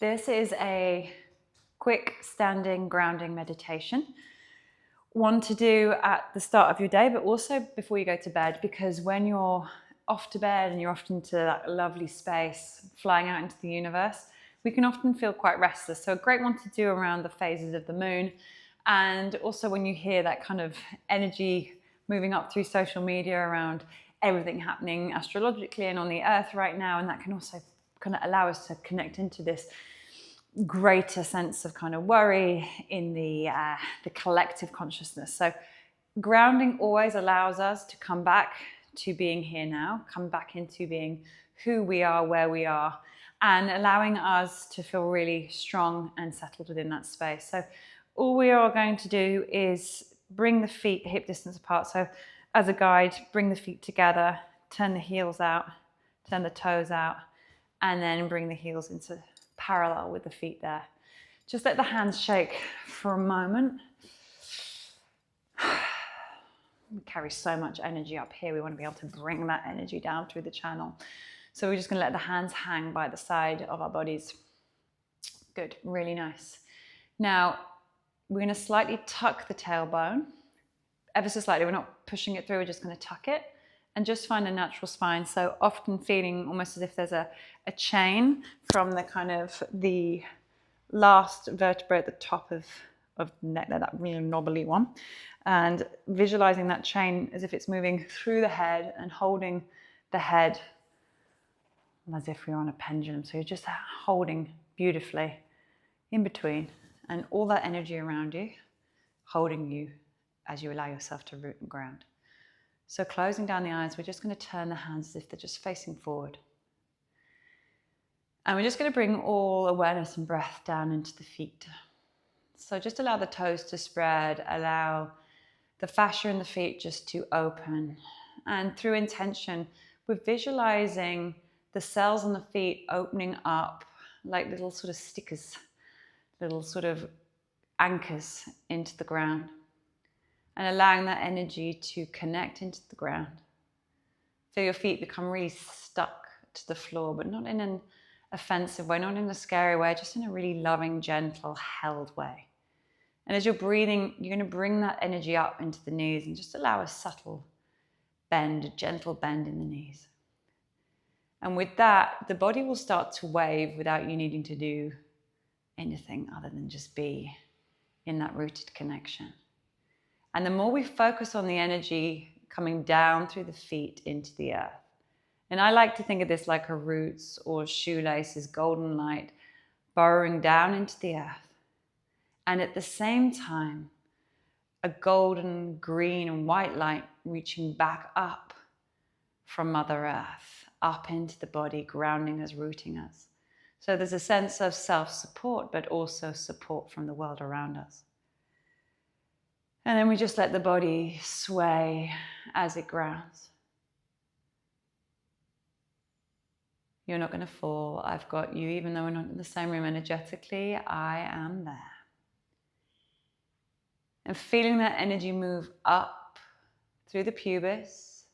This is a quick standing grounding meditation. One to do at the start of your day, but also before you go to bed, because when you're off to bed and you're off into that lovely space, flying out into the universe, we can often feel quite restless. So a great one to do around the phases of the moon. And also when you hear that kind of energy moving up through social media around everything happening astrologically and on the earth right now, and that can also kind of allow us to connect into this greater sense of kind of worry in the collective consciousness. So grounding always allows us to come back to being here now, come back into being who we are, where we are, and allowing us to feel really strong and settled within that space. So all we are going to do is bring the feet hip distance apart. So as a guide, bring the feet together, turn the heels out, turn the toes out, and then bring the heels into parallel with the feet there. Just let the hands shake for a moment. We carry so much energy up here. We want to be able to bring that energy down through the channel. So we're just going to let the hands hang by the side of our bodies. Good, really nice. Now, we're going to slightly tuck the tailbone, ever so slightly. We're not pushing it through, we're just going to tuck it. And just find a natural spine. So often feeling almost as if there's a chain from the kind of the last vertebrae at the top of the neck there, that really knobbly one. And visualizing that chain as if it's moving through the head and holding the head as if we were on a pendulum. So you're just holding beautifully in between, and all that energy around you, holding you as you allow yourself to root and ground. So closing down the eyes, we're just going to turn the hands as if they're just facing forward. And we're just going to bring all awareness and breath down into the feet. So just allow the toes to spread, allow the fascia in the feet just to open. And through intention, we're visualizing the cells on the feet opening up like little sort of stickers, little sort of anchors into the ground. And allowing that energy to connect into the ground. Feel your feet become really stuck to the floor, but not in an offensive way, not in a scary way, just in a really loving, gentle, held way. And as you're breathing, you're going to bring that energy up into the knees and just allow a subtle bend, a gentle bend in the knees. And with that, the body will start to wave without you needing to do anything other than just be in that rooted connection. And the more we focus on the energy coming down through the feet into the earth, and I like to think of this like a roots or shoelaces, golden light burrowing down into the earth. And at the same time, a golden, green and white light reaching back up from Mother Earth, up into the body, grounding us, rooting us. So there's a sense of self-support, but also support from the world around us. And then we just let the body sway as it grounds. You're not going to fall. I've got you. Even though we're not in the same room energetically, I am there. And feeling that energy move up through the pubis,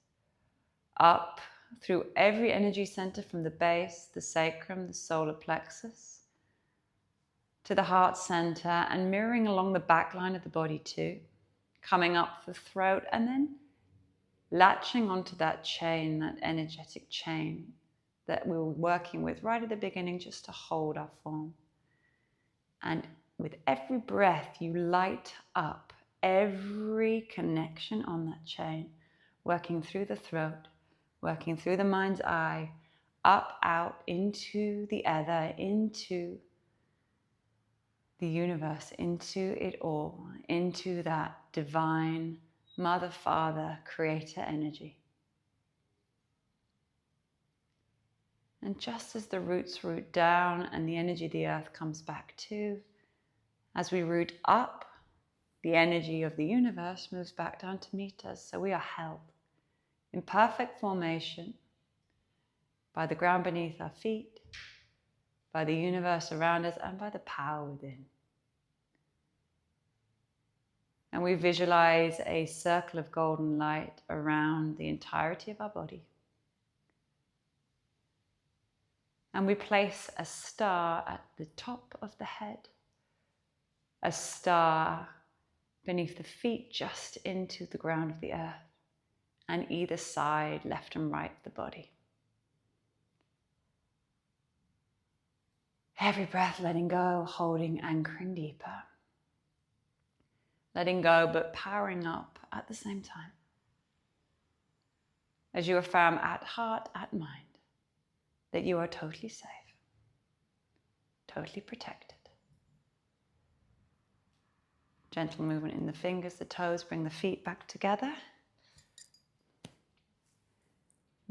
up through every energy center from the base, the sacrum, the solar plexus, to the heart center, and mirroring along the back line of the body too. Coming up the throat and then latching onto that chain, that energetic chain that we were working with right at the beginning, just to hold our form. And with every breath, you light up every connection on that chain, working through the throat, working through the mind's eye, up, out, into the ether, into the universe, into it all, into that divine Mother, Father, Creator energy. And just as the roots root down and the energy of the earth comes back too, as we root up, the energy of the universe moves back down to meet us. So we are held in perfect formation by the ground beneath our feet, by the universe around us, and by the power within. And we visualize a circle of golden light around the entirety of our body. And we place a star at the top of the head, a star beneath the feet just into the ground of the earth, and either side, left and right, the body. Every breath letting go, holding, anchoring deeper. Letting go, but powering up at the same time. As you affirm at heart, at mind, that you are totally safe, totally protected. Gentle movement in the fingers, the toes, bring the feet back together.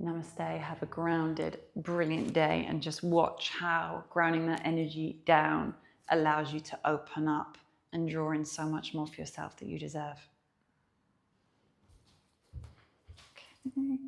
Namaste, have a grounded, brilliant day, and just watch how grounding that energy down allows you to open up and draw in so much more for yourself that you deserve. Okay.